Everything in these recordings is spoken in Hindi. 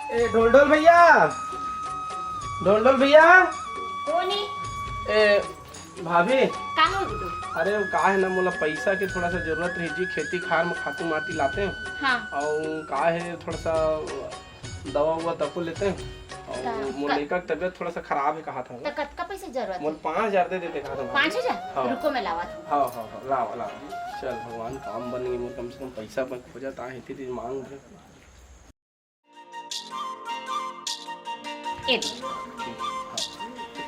ए ढोल भैया, ढोल भैया। कोनी ए भाभी, का हो गुडू? अरे का है ना, मोला पैसा के थोड़ा सा जरूरत रही जी। खेती खार में खातू माटी लाते हैं हाँ और का है थोड़ा सा दवा उवा तको लेते हैं और मोर लड़का की तबीयत थोड़ा सा खराब है कहा था। तो कतका पैसा जरूरत मोल 5000 दे देते कहा था। 5000? हाँ। रुको मैं लावत हूँ। हाँ लाओ चल भगवान काम बन गई। मोर कम से कम पैसा पर खोजा ता है थी मांग रहे। ये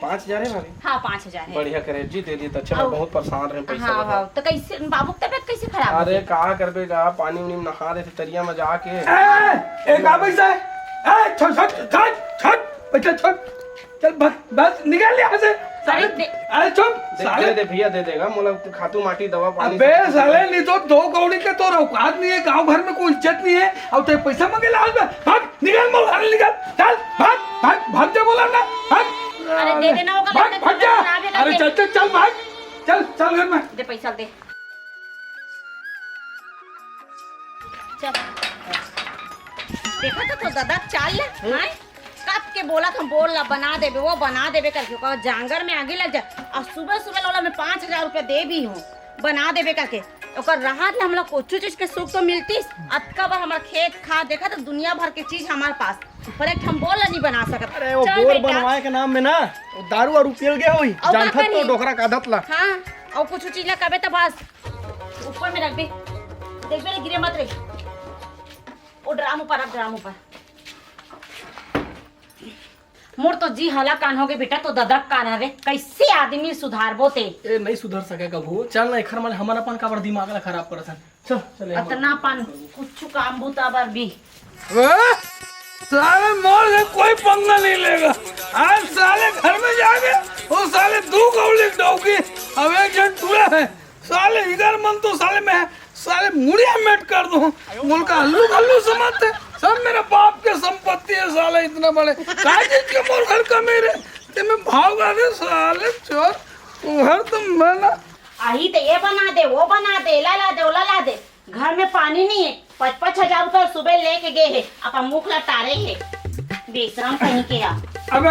5000 है भाभी? हाँ 5000 है। बढ़िया करे जी, दे दी तो अच्छा। मैं बहुत परेशान रहे पैसा हाँ हाँ, तो कैसे बाबू की तबीयत कैसे खराब हो अरे गई? कहा करबे गा, पानी उनी में नहा रहे थे तरिया में जाके। ए का पैसा है? ए छोड़ छोड़ छोड़ छोड़ पैसा छोड़। चल बस निकाल यहाँ से साले। अरे चुप साले। दे भैया, दे देगा मोला खातू माटी दवा पानी। अबे साले नहीं तो 2 कौड़ी के तो औकात नहीं है, गांव भर में कोई इज्जत नहीं है और ते पैसा मांगे लाल में। भाग निकाल मोल घर निकाल। चल भाग भाग भाग जा बोला ना। भाग अरे दे देना होगा, भाग लगता है भाग जा। तबीयत खराब है अरे करके। चल चल चल भाग। चल चल घर में। दे पैसा दे। चल देखा तो दादा चाल हाँ कब के बोला हम बोल ला बना देबे, वो बना देबे करके कहा जांगर में आगे लग जाए। और सुबह सुबह लोला मैं 5000 रुपया दे भी हूँ बना देबे करके। ओकर राहत ले हमला कुछ चीज के सुख तो मिलती। अतका बार हमारा खेत खा देखा तो दुनिया भर के चीज हमारे पास, पर एक हम बोल नहीं बना सकत। अरे वो बोर बनवाए के नाम में ना वो दारू और पियल गया होई और का जानथत करी? तो डोकरा कादत ला। हाँ और कुछ चीज ला कबे तो बस ऊपर में रख दे, देखबे रे गिरे मत रे। वो ड्राम ऊपर रख, ड्राम ऊपर। मोर तो जी हला कान हो गए बेटा, तो ददक कान रे कैसे आदमी सुधारबो ते। ए नहीं सुधर सके कभू। चल ना एखर माने हमारा अपन काबर दिमाग ला खराब करत हन। चल चल अतना पान कुछ काम बुता बर भी। साले मोर से कोई पंगा नहीं लेगा। आज साले घर में जाके वो साले 2 कौड़ी डौकी अब एक जन टूरा है। साले इधर मन तो साले मैं साले मुड़िया मेट कर दूं। मुल का हल्लू हल्लू समझते सब मेरे बाप के संपत्ति है। साले इतना बड़े काय चीज के मोर घर का मेरे ते में भाव गाने साले चोर घर तुम मैं ना आही तो ये बना दे, वो बना दे, ला दे, ओला ला दे। घर में पानी नहीं है, 5-5 रुपया सुबह लेके गए है, अपन मुख लटारे है बेशरम कहीं के। अबे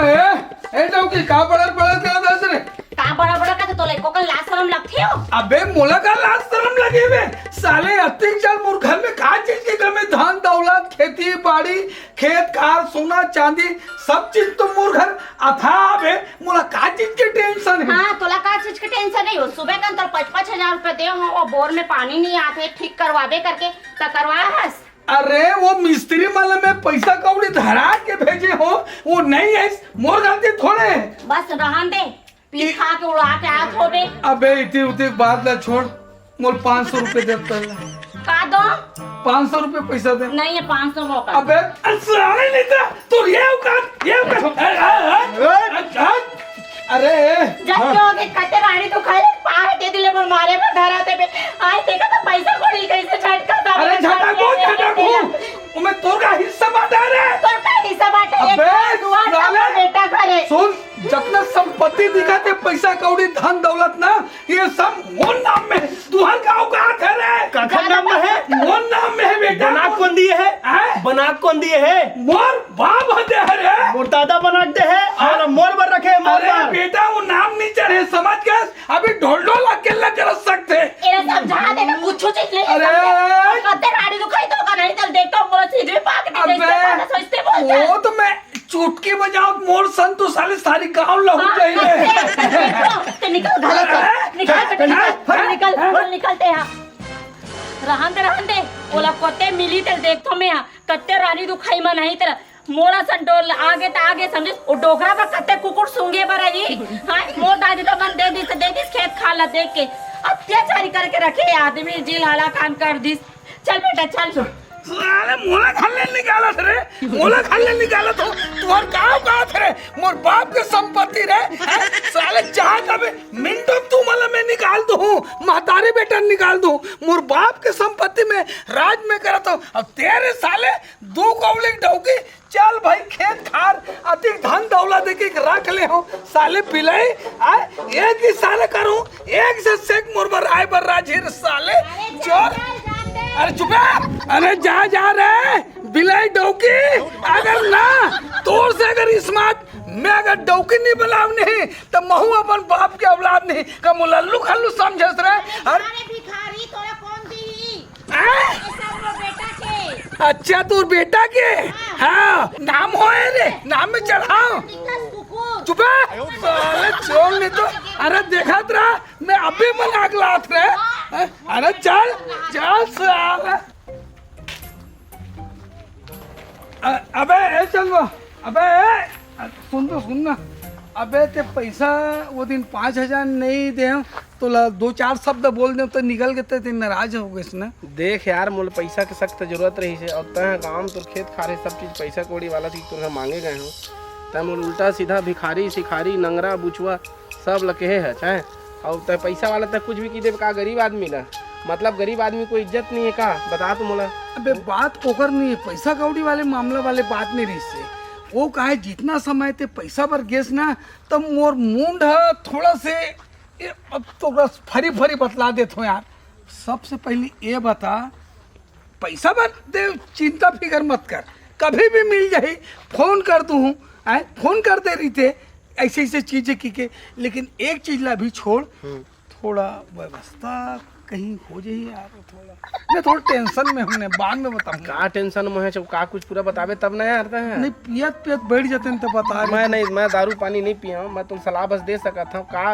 ए डौकी का बड़र बड़र कर दस रे। का बड़ा बड़ा का तो लइको का लाश शरम लगथे हो। अबे मोला का लाज शरम लगे बे। साले अतिक चल मोर घर में का चीज की कमी? धान दौलत खेती बाड़ी खेत खार सोना चांदी सब चीज तो मोर घर अथा बे। मोला का चीज की टेंशन है? हाँ तोला का चीज की टेंशन नहीं हो। सुबह का अंतर 5-5 रुपया दे हो और बोर में पानी नहीं आते, ठीक करवाबे करके तो करवा हस। अरे वो मिस्त्री वाला में पैसा कौड़ी धरा के भेजे हो वो नहीं है। मोर गलती थोड़े है। बस रहन दे, पी खा के उड़ा के आत होबे। अबे इतनी उतनी बात ला छोड़। मोल 500 रुपए देता है। का दो? 500 रुपए पैसा दे। नहीं है 500 मौका। अबे साले नहीं था तो ये अरे जब क्यों के कते रानी तो खाए पार दे दिले पर मारे पर धरा दे बे। आज देखा तो पैसा कोड़ी कैसे झटका था। अरे झटको मैं तोर का हिस्सा बांटा रे। तोर का हिस्सा बांटे अबे साले बेटा करे सुन, जितना संपत्ति दिखाते पैसा कौड़ी धन दौलत ना ये सब मोर नाम में। तुहर का औकात है रे? कखन नाम में है? मोर नाम में है बेटा। बना कौन दिए है? बना कौन दिए है? मोर बाप हते है रे। मोर दादा बना दे है और मोर पर रखे है मोर अरे पर। बेटा वो नाम नहीं चढ़े समझ गए। अभी ढोल ढोल अकेला कर सकते। ये सब जहां देना कुछ चीज ले। अरे कते रानी तो खाई तो का नहीं चल देखता हूं बोला सीधे पाक नहीं अबे देखता सोचते बोलता। वो तो मैं चुटकी बजाओ मोर सन तो साले सारी गांव लहू जाएंगे। तो निकल घर से निकल निकलते हैं। रहन दे ओला कते मिली तेल देखतो मैं कते रानी दुखाई में नहीं तेरा मोरा संडोल आगे तो आगे समझे ओ डोकरा पर कते कुकुर सूंगे बराई। हां मोर दादी तो मन दे दी खेत खाला देख के अत्याचारी करके रखे आदमी जिल हाला कान कर दी। चल बेटा चल। साले मोला खाले निकालत रे। मोला खाले निकालत हो तुहर गांव का रे। मोर बाप के संपत्ति रे। साले चाह कबे मिनटो तू मला में निकाल दो महतारी बेटा निकाल दो। मोर बाप के संपत्ति में राज में करत हो। अब तेरे साले 2 कौड़ी डौकी चल भाई खेत खार अधिक धन दौलत के रख ले हो। साले पिलाई एक ही साले करूं एक से सेक मोर बर आए बर राजीर साले चोर। अरे चुप। अरे जा रे बिलाई डौकी अगर ना तोर से अगर स्मार्ट मैं अगर डौकी नहीं बनाव नहीं तो महू अपन बाप के औलाद नहीं का मुलल्लू खल्लू समझस रे अरे भिखारी तोरा कौन दी हैं? सब वो बेटा के अच्छा तू बेटा के हाँ नाम हो रे नाम में चढ़ाओ निकल कुकुर चुप है साले चोर नहीं तो अरे देखा तेरा मैं अभी मना के लात रे अरे चल चल साला अबे ए चल वो अबे सुन ना अबे ते पैसा वो दिन 5,000 नहीं दे तो 2-4 शब्द बोल दे तो निकल के ते नाराज हो गए ना। देख यार मोल पैसा के सख्त जरूरत रही है और तय काम तो खेत खारे सब चीज पैसा कौड़ी वाला थी तुम्हें मांगे गए हो तय मोल उल्टा सीधा भिखारी सिखारी नंगरा बुचुआ सब लके है चाहे और तय पैसा वाला तक कुछ भी की दे का गरीब आदमी ना मतलब गरीब आदमी को इज्जत नहीं है का बता तू मोला। अबे बात ओकर नहीं है पैसा कौड़ी वाले मामला वाले बात नहीं रही से वो कहा जितना समय ते पैसा पर गेस ना तब मोर मुंड थोड़ा से अब तो बस फरी फरी बतला देते हो यार। सबसे पहले ये बता पैसा पर दे चिंता फिकर मत कर कभी भी मिल जाए फोन कर दूँ फोन करते रहते ऐसे ऐसे चीजें की के लेकिन एक चीज ला भी छोड़ थोड़ा व्यवस्था कहीं हो जाए यार थोड़ा मैं थोड़ा टेंशन में हूँ बाद में बताऊंगा का टेंशन में है जब का कुछ पूरा बतावे तब ना यार है नहीं पियत बैठ जाते हैं तो बता मैं नहीं मैं दारू पानी नहीं पिया हूँ मैं तुम सलाह बस दे सका था का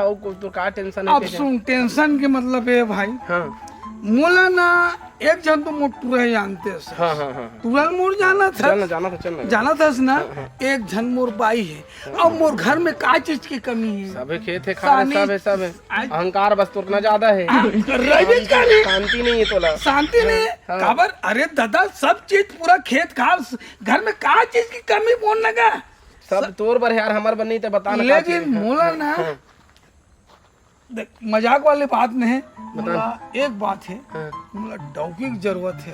तो का टेंशन है अब सुन टेंशन के मतलब है भाई हाँ मोला ना एक जन तो मोर पूरा जानते हैं हाँ हाँ हाँ तुरल मोर जाना था जाना था ना एक जन मोर बाई है और मोर घर में का चीज की कमी है सबे खेत है खाने सब है अहंकार बस तुरना ज्यादा है शांति नहीं है तोला शांति नहीं है काबर अरे दादा सब चीज पूरा खेत खार घर में का चीज की कमी बोल लगा सब तोर बर यार हमार बन नहीं तो बताना लेकिन मोला ना मजाक वाली बात नहीं मोला एक बात है मोला डौकी की जरूरत है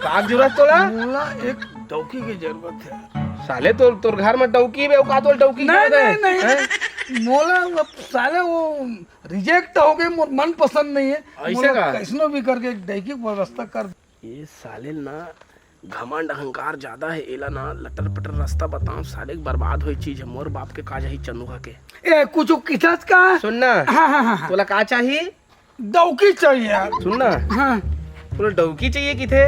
का जरूरत तोला मोला एक डौकी की जरूरत है साले तोर घर में डौकी बे का तो डौकी नहीं मोला साले वो रिजेक्ट हो गए मन पसंद नहीं है ऐसे का कैसनो भी करके एक डौकी की व्यवस्था कर ये साले ना घमंड अहंकार ज्यादा है एला ना लटर पटर रास्ता बताओ साले बर्बाद हुई चीज है मोर बाप के काज ही चंदुआ के ए कुछ किचस का सुनना हाँ तोला का चाहिए डौकी चाहिए यार सुनना हाँ तोला डौकी चाहिए कि थे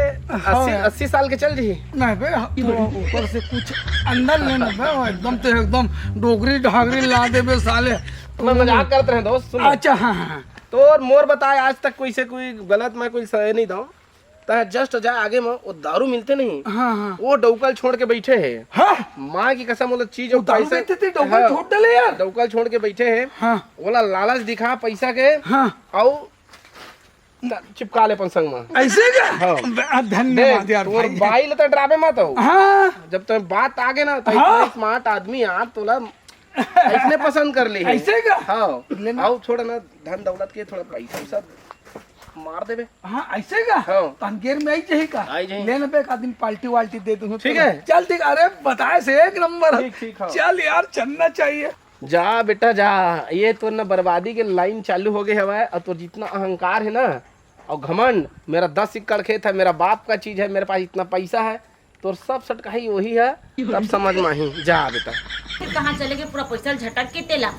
80 साल के चल रही नहीं बे ऊपर से कुछ अंदर लेना बे एकदम तो एकदम डोगरी ढागरी ला दे बे साले मैं मजाक करते हैं दोस्त सुन अच्छा हाँ तो मोर बताए आज तक कोई से कोई गलत मैं कोई सही नहीं था जस्ट जा आगे में वो दारू मिलते नहीं हाँ वो डौकल छोड़ के बैठे है हाँ माँ की कसम बोला चीज पैसा डौकल छोड़ डाले यार डौकल छोड़ के बैठे है हाँ बोला लालच दिखा पैसा के हाँ आओ चिपका ले संग में ऐसे का धन्यवाद यार और बाई लेता ड्रामे मत हो हाँ जब तुम्हें बात आगे ना तो इतना स्मार्ट आदमी यार तोला ऐसने पसंद कर ले ऐसे का हाँ आओ छोड़ा ना धन दौलत के थोड़ा पैसा सब मार देबे हाँ ऐसे का हाँ तनकेर में आई चाहिए का लेने पे का दिन पार्टी वाल्टी दे दूँ ठीक है चल ठीक अरे बताए से एक नंबर ठीक चल यार चलना चाहिए जा बेटा जा ये तो ना बर्बादी के लाइन चालू हो गई है और तो जितना अहंकार है ना और घमंड मेरा 10 एकड़ खेत है मेरा बाप का चीज है मेरे पास इतना पैसा है तो सब सटका ही वही है तब समझ में ही जा बेटा कहाँ चले गए पूरा पैसा झटक के तेला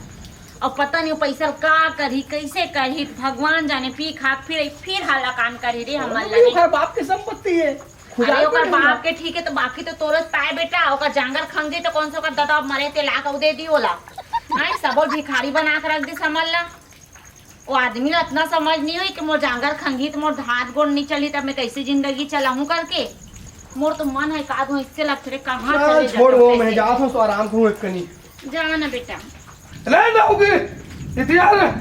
और पता नहीं पैसा का करी कैसे करी भगवान जाने पी खा फिर हाला कान करी रे हमारे बाप की संपत्ति है अरे ओकर बाप के ठीक है तो बाकी तो तोरस पाए बेटा ओकर जांगर खंगे तो कौन सा ओकर दादा मरे ते ला के दे दी ओला हां सबो भिखारी बना के रख दी समझ ला वो आदमी इतना समझ नहीं हुई कि मोर जांगर खंगी तो मोर हाथ गोड़ नहीं चली तब मैं कैसे जिंदगी चलाऊं करके मोर तो मन है का दूं इससे लग रे कहां चले छोड़ वो मैं जाता हूं तो आराम करूं एक कनी जा ना बेटा ले जाओगे इतिहास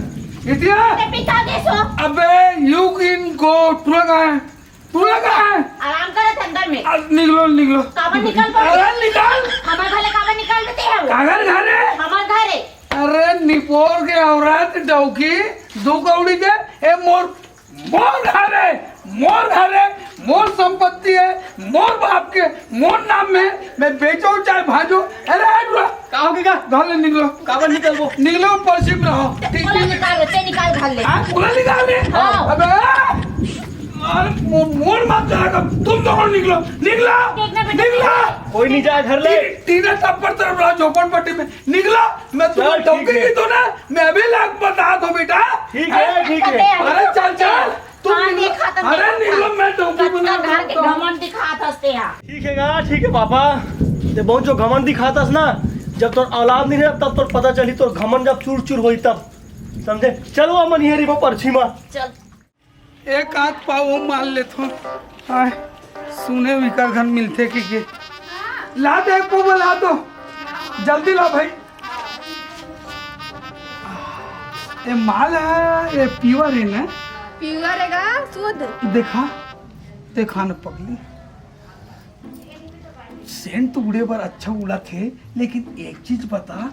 ते पिता दे सो अबे यू कैन गो तू लगा है आराम करे अंदर में निकलो काबर निकल पड़े अरे निकाल हमार घरे काबर निकाल देते हैं कागर घरे हमार घरे अरे निपोर के औरत डौकी दो कौड़ी के ए मोर घरे मोर संपत्ति है मोर बाप के मोर नाम में मैं बेचो चाहे भाजो अरे का होगे का घाले निकलो काबर निकलो परसिप रहो निकाल घाल ले पूरा निकाल दे हाँ। अबे मोर मत जाएगा, तुम दोनों निकलो, निकला, देखना बेटा। निकला। कोई नहीं जाए घर ले। तीनों टप्पर तरफ रहा झोपड़ पट्टी में, निकला। मैं तुम्हें चल, ठीक टोकी है। की तो ना, मैं अभी लाख बता दो बेटा। ठीक है ठीक है। अरे चल चल, तुम हाँ, निकलो। देखा था, अरे देखा निकलो, था। मैं टोकी बना कच्चा घर के घमंड दिखात हंसते हैं। ठीक है पापा। ते बहुत जो घमंड दिखातास ना, जब तोर औलाद नहीं रहे तब तोर पता चली तोर घमंड जब चूर चूर होई तब, समझे? चलो अमन हेरी वो परछी में। चल एक आध पाव मान लेता हूँ। हाय, सुने विकर घर मिलते कि के ला दे, एक पाव ला दो, जल्दी ला भाई। ये माल है, ये प्योर है ना? प्योर हैगा शुद्ध। देखा देखा न पगली, सेंट तो उड़े पर अच्छा उड़ा थे, लेकिन एक चीज बता,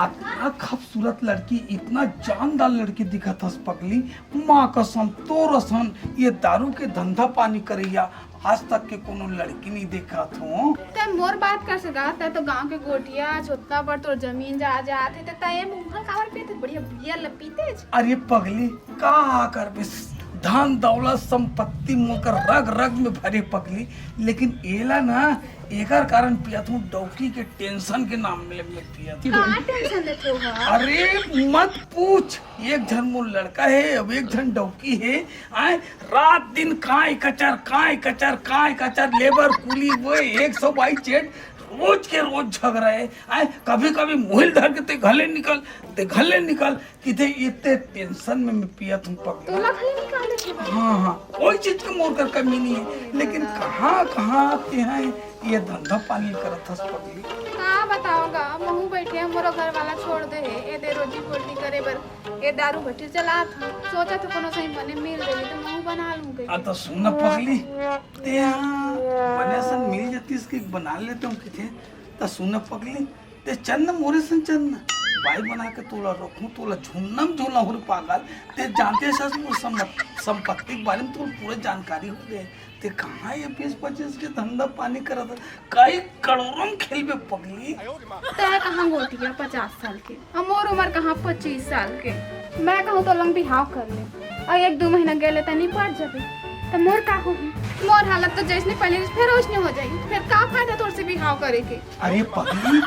इतना खूबसूरत लड़की, इतना जानदार लड़की दिखा था पगली, माँ कसम तो रसन ये दारू के धंधा पानी करैया आज तक के कोनो लड़की नहीं देखा थो। ते मोर बात कर सका, ते तो गांव के गोटिया छोटका पर तो जमीन जा जाते ते तय मुंगल कावर पीते बढ़िया बियर लपीते। अरे पगली का कर बे, धन दौलत संपत्ति मोकर रग रग में भरे पगली, लेकिन एला ना एकर कारण पिया तू डौकी के टेंशन के नाम में पिया थी। का टेंशन लेते हो? अरे मत पूछ, एक झन मोर लड़का है, अब एक झन डौकी है। आए रात दिन काय कचर लेबर कुली वो 122 जेट रोज के रोज झगड़ा है। आए कभी कभी मोहिल धर के ते घले निकल किथे इतने टेंशन में मैं पिया तुम पक। तो लखली निकाले थे। हाँ, कोई चीज की मोर कर कमी नहीं है, लेकिन कहाँ आते हैं ये धंधा पानी करत हस पगली। का बताओगा, महू बैठे मोरो घर वाला छोड़ दे है, ए दे रोजी रोटी करे बर ए दारू भट्टी चला था, सोचा तो कोनो सही बने मिल गई तो महू बना लूंगी। आ तो सुन पगली, ते बने सन मिल जाती इसकी बना लेते हम किथे। तो सुन पगली, ते चन्न मोरे सन चन्न बाई बना के तोला रखूं, तोला झुन्नम झूला हो पागल। ते जानते सस मोर संपत्ति के बारे में तो पूरे जानकारी हो गए। ते कहाँ ये 20-25 के धंधा पानी करत, कई करोड़ों में खेलबे पगली। तय कहाँ गोटिया 50 साल के, और मोर उम्र कहाँ 25 साल के। मैं कहूँ तो लंग बिहाव कर ले, और 1-2 महीना गेले तो निपट जाबे, तो मोर का होगी? मोर हालत तो जैसने पहले फिर वैसने हो जाई, फिर का फायदा तोर से बिहाव करे के? अरे पगली,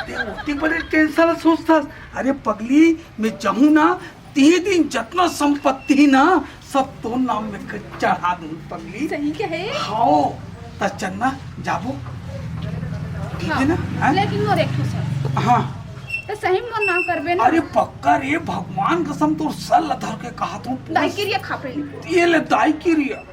ते उतनी बड़े टेंशन सोचता। अरे पगली, मैं चाहूँ ना 3 दिन जितना संपत्ति ना सब तो नाम में चढ़ा दूं पगली। सही के है? हाँ, तो चलना जाबो, ठीक है ना? हाँ? लेकिन मोर एक ठो सर, हाँ, तो सही मोर नाम करबे ना? अरे पक्का रे, भगवान कसम तो सल धर के कहा तू दाई किरिया खापे ये ले दाई किरिया।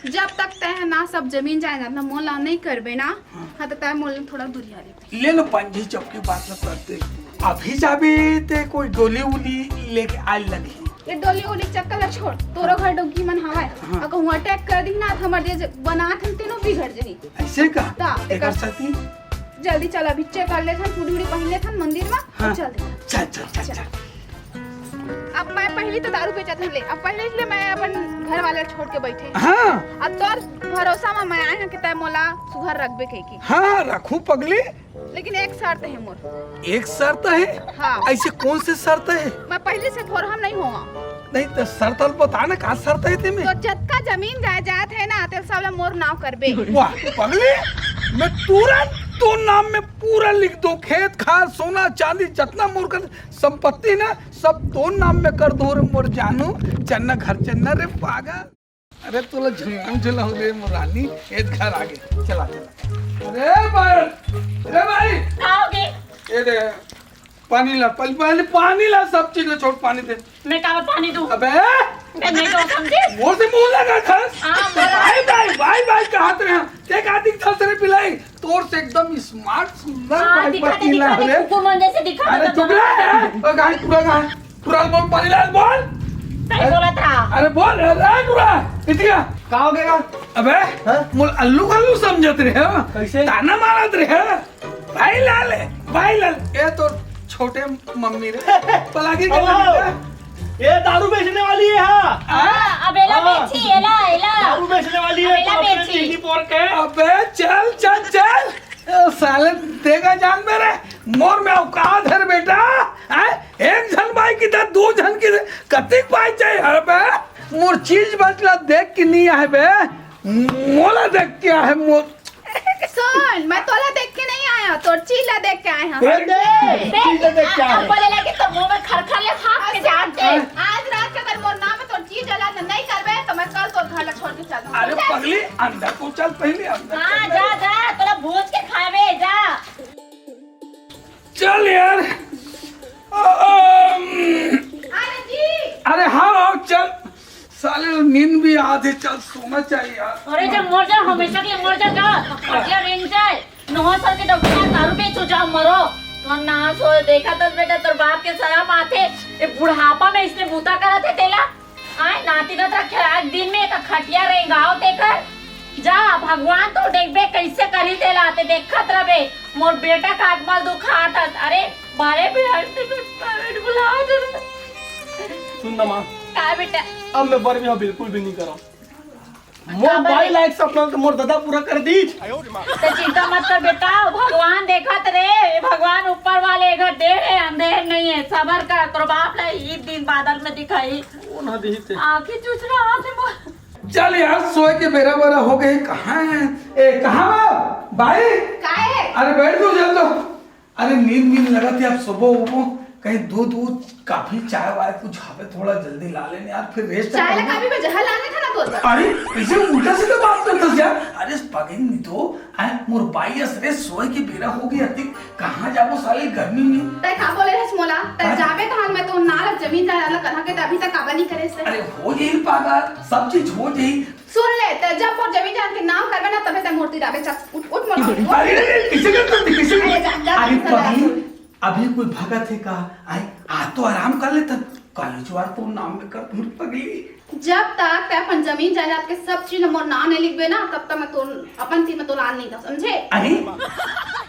जब तक तय ना सब जमीन जाएगा ना मोला नहीं करबे ना, हाँ तो तय मोल थोड़ा दूरिया रे। ले लो पंजी चौकी बात न करते, अभी जाबे ते कोई डोली उली लेके आए लगी। ये डोली उली चक्कर ला छोड़, तोरो घर डोगी मन हवाए, हाँ। अगर हुआ अटैक कर दी ना तो हमर जे बनात हम तीनों बिगड़ जनी। ऐसे का ता, एकर साथी जल्दी चल, अभी चेक कर ले थन, पूरी पहन ले थन मंदिर में, हाँ। और चल दे। चल। अब मैं पहली तो दारू बेचत हले, अब पहले इसलिए मैं अपन घर वाले छोड़ के बैठे। हाँ अब तोर भरोसा में मैं आए हैं कि तय मोला सुधर रखबे कही की, हाँ, रखूं पगली, लेकिन एक शर्त है मोर। एक शर्त है। हाँ। ऐसे कौन से शर्त है? मैं पहले से थोड़ा नहीं हुआ, नहीं तो शर्त बता ना, कहाँ शर्त है तेमें? तो जतका जमीन जायदाद है ना ते सब मोर नाव करबे। वाह पगली, मैं तुरंत तो नाम में पूरा लिख दो, खेत खार सोना चांदी जितना मोर कर संपत्ति ना सब तो नाम में कर दो रे मोर जानू। चन्ना घर चन्ना रे पागल। अरे तोला झुला हो रे मोरानी, एक घर आगे चला। अरे भाई आओगे? ये दे पानी ला, पानी ला, सब चीज छोड़, पानी दे। मैं का पानी दूं? अबे मैं नहीं तो समझे। वो से मुंह लगा खस। हाँ, बोला। भाई कहां रे? देख आदि थस रे पिलाई, तोर से एकदम स्मार्ट सुंदर हाँ, भाई दिखा पतीला दे रे। कुकुर मन जैसे दिखा अरे दे। चुप रह, ओ गाय पूरा बोल, पानी ला बोल। सही बोला था। अरे बोल रे पूरा इतिया का हो गया? अबे हाँ? मोल अल्लू समझत रे हो, कैसे? ताना मारत रे हो। भाई लाल ए तो छोटे मम्मी रे पलागी के ये दारू बेचने वाली है। हाँ, अब एला हाँ। बेची, एला दारू बेचने वाली है। अबेला तो अपने बेची। टीवी पोर के अबे चल साले देगा जान मेरे मोर में औकात है बेटा। एक जन भाई की दर 2 जन की कतिक पाई चाहिए। अबे मोर चीज बचला देख के नहीं आए बे, मोला देख के आए मोर। सुन, मैं तोला देख के नहीं आया, तोर चीला देख के आया हूँ। अब बोलेला कि तो मुंह में खरखर ले फाक के जान दे। आज रात के अगर मोर नाम में तोर चीज जला नहीं करबे तो मैं कल तोर घर ला छोड़ के चल दूँ। अरे पगली अंदर तो चल, पहले अंदर हां जा जा, तोरा भूज के खावे जा। चल यार। अरे जी, अरे हाँ आओ चल, साले नींद भी आधे, चल सोना चाहिए यार। अरे जब मर जा, हमेशा के लिए मर जा। खटिया रेंग जाए 9 साल के डॉक्टर दारू पे चुजा मरो। तो ना सो देखा तो बेटा तोर बाप के शराब आते ए बुढ़ापा में इसने बूता करा थे तेला। आए नाती ना रखे आज दिन में एक खटिया रेंगाओ देकर जा। भगवान तो देखबे कैसे करी तेला ते देखत रबे। मोर बेटा का आत्मा दुखात। अरे बारे पे बुलाओ जरूर। सुन ना माँ, का बेटा अब मैं बर भी बिल्कुल भी नहीं करा। मोबाइल लाइक सपना के मोर दादा पूरा कर दीज। तो चिंता मत कर बेटा, भगवान देखत रे। भगवान ऊपर वाले घर दे रहे, अंधेर नहीं है। सबर कर, तोर बाप ला ई दिन बादल में दिखाई ना दी थे। आंखें चुच रहा थे। चल यार, सोए के बेरा बेरा हो गए। कहाँ है ए, कहाँ भाई? काय है? अरे बैठ दो जल्द। अरे नींद लगा थी, अब सुबह उबो कहीं दूध वूध काफी चाय वाय कुछ हमें थोड़ा जल्दी ला लेने यार, फिर रेस्ट चाय ला काफी में जहर लाने था ना तोर। अरे कैसे उल्टा सीधा बात करता यार। अरे पगन नहीं तो आए मोर बाई असरे सोए की बेरा हो गई अति, कहां जाबो साले गर्मी में। तय का बोले रे मोला, तय जाबे कहां? मैं तो नाल जमीन जायदाद ला कहा के अभी तक काबा नहीं करे से। अरे हो जाई पागल, सब चीज हो जाई। सुन ले, तय जब मोर जमीन जान के नाम करबे ना तबे तक मूर्ति राबे। चल उठ उठ मोला। अरे किसे करते किसे? अरे जा अरे पगली अभी कोई भगत है का? आई आ तो आराम कर लेता, कॉलेजवार तो नाम में कर तुम पगली। जब तक ते अपन जमीन जायदाद के सब चीज मोर नाम नहीं लिखबे ना तब तक मैं तो अपन चीज में तो लान नहीं था, समझे? अरे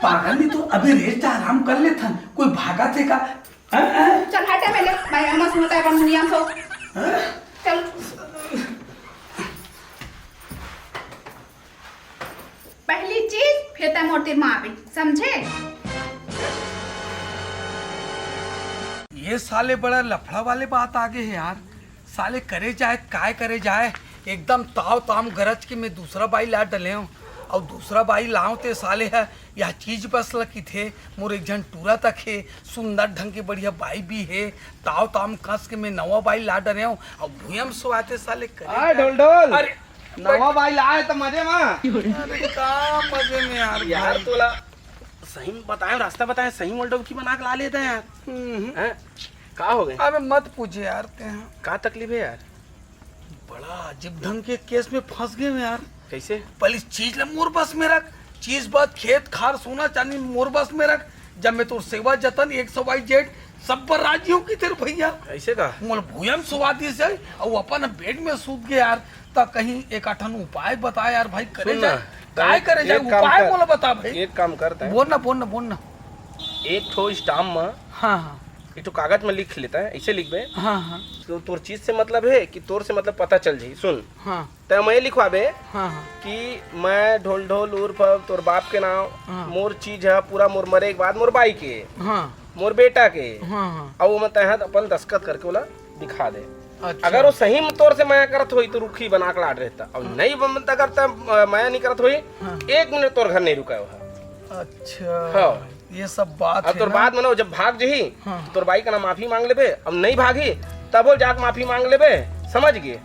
पागल नहीं तो अभी रेस्ट आराम कर लेता, कोई भागत है का? चल हटे पहले, मैं अम्मा सुनता है अपन नियम सो। चल पहली चीज फिर ते मूर्ति में आवे, समझे? ये साले बड़ा लफड़ा वाले बात आगे है यार। साले करे जाए काय करे जाए, एकदम ताव ताम गरज के मैं दूसरा बाई ला डले हूँ और दूसरा बाई लाऊं ते साले है यह चीज बस लकी थे। मोर एक जन टूरा तक है, सुंदर ढंग के बढ़िया बाई भी है, ताव ताम कस के मैं नवा बाई ला डले हूँ और भूयम सुआते साले करे। ढोल ढोल अरे नवा बाई लाए तो मजे में। अरे का मजे में यार। यार तोला सही बताए, रास्ता बताए, सही मोल्डो की बना के ला लेते हैं यार। हैं? का हो गए? अबे मत पूछे यार ते हैं। का तकलीफ है यार? बड़ा अजीब ढंग के केस में फंस गए यार। कैसे? पहले चीज ले मोर बस में रख, चीज बात खेत खार सोना चांदी मोर बस में रख। जब मैं तो सेवा जतन 100 सब पर राजी हूँ कि तेरे भैया ऐसे का? मोल भूयम सुवादी से और अपन बेड में सूत गए यार। तो कहीं एक आठन उपाय बता यार भाई, करे जाए काय करे जाए, उपाय बोला बता भाई। एक काम करता है, बोल ना। एक ठो स्टाम्प में हाँ एक तो कागज में लिख लेता है, ऐसे लिख बे। हाँ तो तोर चीज से मतलब है कि तोर से मतलब पता चल जाई। सुन हाँ तो मैं लिखवाबे हाँ कि मैं ढोल ढोल उर्फ तोर बाप के नाम, हाँ। मोर चीज है पूरा, मोर मरे के बाद मोर बाई के, हाँ मोर बेटा के, हाँ। और वो मैं तहत अपन दस्खत करके बोला दिखा दे। अच्छा। अगर वो सही में तौर से माया करत हुई तो रुखी बना के लाट रहता, और नहीं बनता करता माया नहीं करत हुई, हाँ। 1 मिनट तोर घर नहीं रुका हुआ। अच्छा हाँ। ये सब बात अब है तोर ना? बात मनो, जब भाग जही हाँ। तो तोर बाई का ना माफी मांग लेबे, अब नहीं भागी तब वो जाके माफी मांग लेबे, समझ गए?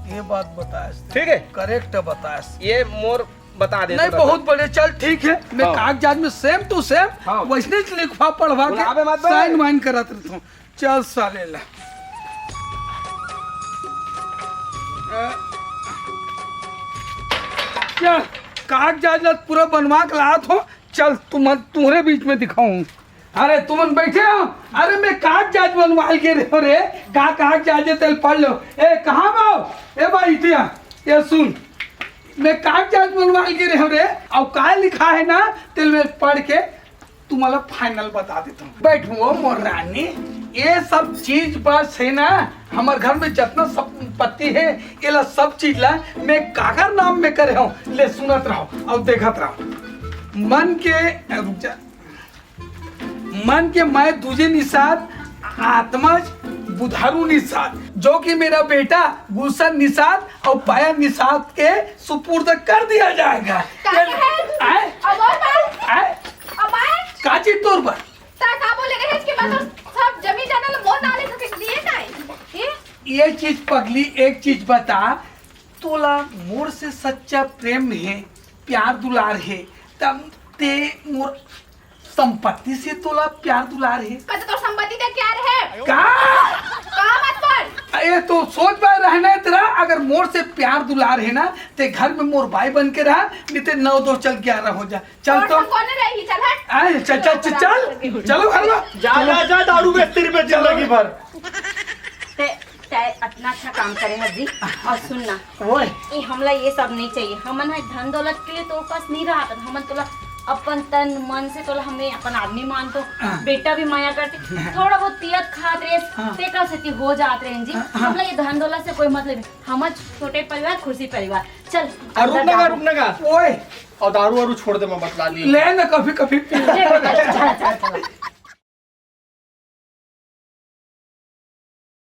ये बात बताया ठीक है, करेक्ट बताया। ये मोर बता दे। नहीं बहुत बढ़िया, चल ठीक है। मैं हाँ। कागजात में सेम टू सेम हाँ। वैसने लिखवा पढ़वा बुलावे मत के बे। साइन वाइन करत रहता हूँ। चल साले ला क्या कागजात पूरा बनवा के लात हो। चल तुम्हारे बीच में दिखाऊं। अरे तुम बैठे हो, अरे मैं कागजात बनवा के रहे हो रे, का कागजात तेल पढ़ लो। ए कहाँ बाओ ए भाई इतिया ये सुन, मैं कागजात बनवा के रहे हो रे, और का लिखा है ना तेल में पढ़ के तुम्हारा फाइनल बता देता हूँ। बैठो मोर रानी, ये सब चीज बस है ना, हमारे घर में जितना संपत्ति है ये ला सब चीज ला मैं कागर नाम में करे हूँ। ले सुनत रहो और देखत रहो। मन के मैं तुझे निषाद आत्मज बुधारू निषाद, जो कि मेरा बेटा गुलशन निषाद और पाया निषाद के सुपुर्द कर दिया जाएगा। का चीज तोर पर सब जमीन जाना मोर नाले तो किस लिए नहीं ये चीज पगली, एक चीज बता, तोला मोर से सच्चा प्रेम है, प्यार दुलार है, तब ते मोर संपत्ति से तोला प्यार दुलार है। कद तो संपत्ति दे क्या रहे का मत कर। ये तो सोच पा रहना है तेरा, अगर मोर से प्यार दुलार है ना ते घर में मोर भाई बन के रहा, नहीं ते 9 2 चल 11 हो जा। चल तो कौन रही, चल हट। आए चल चल चल चल चलो घर में जा दारू बेचती रुपए जिंदगी भर। ते इतना अच्छा काम करे है जी। और सुनना, ओए ये हमला ये सब नहीं चाहिए। हमन है धन दौलत के लिए तो पास नहीं रहा, हमन तोला अपन तन मन से तोला हमें अपन आदमी मान तो बेटा भी माया करते, थोड़ा बहुत पियत खात रहे ते का से हो जात रहे जी। हमला ये धन दौलत से कोई मतलब नहीं, हम छोटे परिवार खुशी परिवार। चल रुकने का ओए और दारू वारू छोड़ दे, मैं बतला ली। ले ना कभी कभी ले